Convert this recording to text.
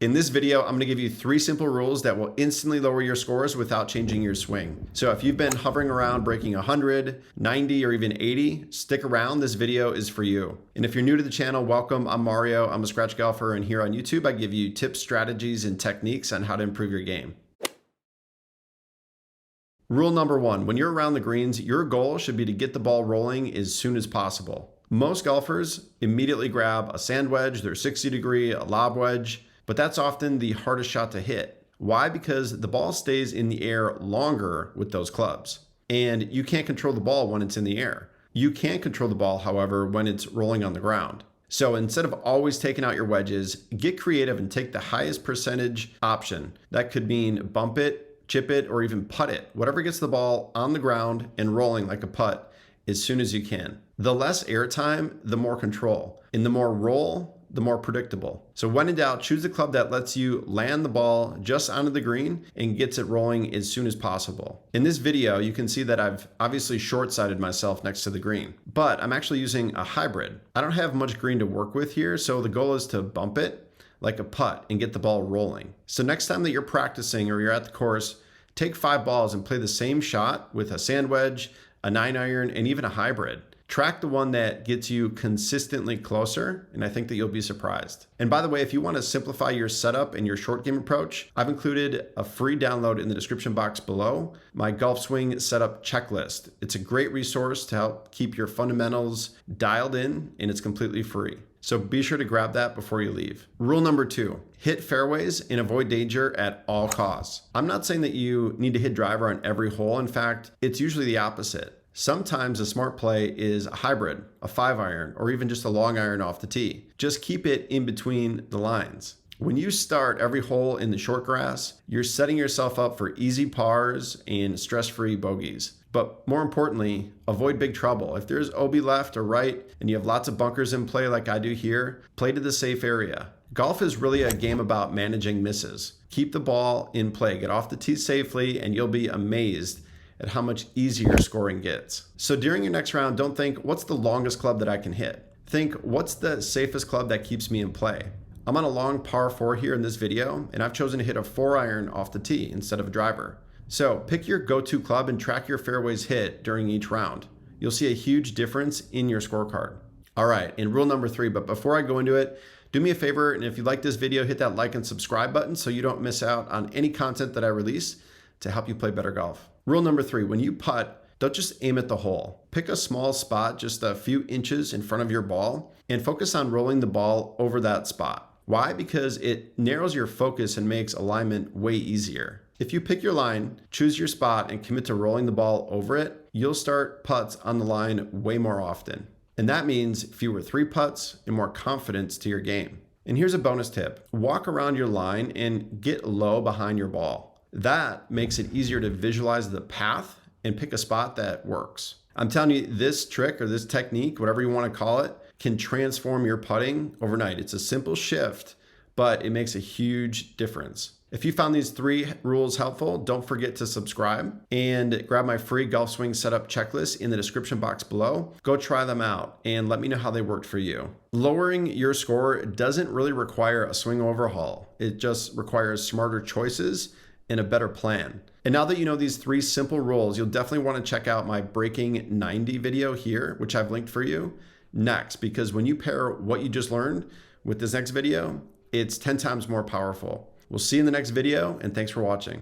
In this video, I'm going to give you 3 simple rules that will instantly lower your scores without changing your swing. So if you've been hovering around breaking 100, 90, or even 80, stick around. This video is for you. And if you're new to the channel, welcome. I'm Mario. I'm a scratch golfer, and here on YouTube, I give you tips, strategies, and techniques on how to improve your game. Rule number 1, when you're around the greens, your goal should be to get the ball rolling as soon as possible. Most golfers immediately grab a sand wedge, their 60 degree, a lob wedge, but that's often the hardest shot to hit. Why? Because the ball stays in the air longer with those clubs. And you can't control the ball when it's in the air. You can control the ball, however, when it's rolling on the ground. So instead of always taking out your wedges, get creative and take the highest percentage option. That could mean bump it, chip it, or even putt it. Whatever gets the ball on the ground and rolling like a putt as soon as you can. The less air time, the more control. And the more roll, the more predictable. So when in doubt, choose the club that lets you land the ball just onto the green and gets it rolling as soon as possible. In this video, you can see that I've obviously short-sighted myself next to the green, but I'm actually using a hybrid. I don't have much green to work with here, so the goal is to bump it like a putt and get the ball rolling. So next time that you're practicing or you're at the course, take 5 balls and play the same shot with a sand wedge, a 9-iron, and even a hybrid. Track the one that gets you consistently closer, and I think that you'll be surprised. And by the way, if you want to simplify your setup and your short game approach, I've included a free download in the description box below, my golf swing setup checklist. It's a great resource to help keep your fundamentals dialed in, and it's completely free. So be sure to grab that before you leave. Rule number 2, hit fairways and avoid danger at all costs. I'm not saying that you need to hit driver on every hole. In fact, it's usually the opposite. Sometimes a smart play is a hybrid, a 5-iron, or even just a long iron off the tee. Just keep it in between the lines. When you start every hole in the short grass, you're setting yourself up for easy pars and stress-free bogeys. But more importantly, avoid big trouble. If there's OB left or right and you have lots of bunkers in play like I do here, play to the safe area. Golf is really a game about managing misses. Keep the ball in play, get off the tee safely, and you'll be amazed at how much easier scoring gets. So during your next round, don't think, what's the longest club that I can hit? Think, what's the safest club that keeps me in play? I'm on a long par 4 here in this video, and I've chosen to hit a 4-iron off the tee instead of a driver. So pick your go-to club and track your fairways hit during each round. You'll see a huge difference in your scorecard. All right, and rule number 3, but before I go into it, do me a favor, and if you like this video, hit that like and subscribe button so you don't miss out on any content that I release to help you play better golf. Rule number 3, when you putt, don't just aim at the hole. Pick a small spot just a few inches in front of your ball and focus on rolling the ball over that spot. Why? Because it narrows your focus and makes alignment way easier. If you pick your line, choose your spot, and commit to rolling the ball over it, you'll start putts on the line way more often. And that means fewer 3 putts and more confidence to your game. And here's a bonus tip. Walk around your line and get low behind your ball. That makes it easier to visualize the path and pick a spot that works. I'm telling you, this trick or this technique, whatever you want to call it, can transform your putting overnight. It's a simple shift, but it makes a huge difference. If you found these 3 rules helpful, don't forget to subscribe and grab my free golf swing setup checklist in the description box below. Go try them out and let me know how they worked for you. Lowering your score doesn't really require a swing overhaul. It just requires smarter choices and a better plan. And now that you know these 3 simple rules, you'll definitely want to check out my Breaking 90 video here, which I've linked for you next, because when you pair what you just learned with this next video, it's 10 times more powerful. We'll see you in the next video, and thanks for watching.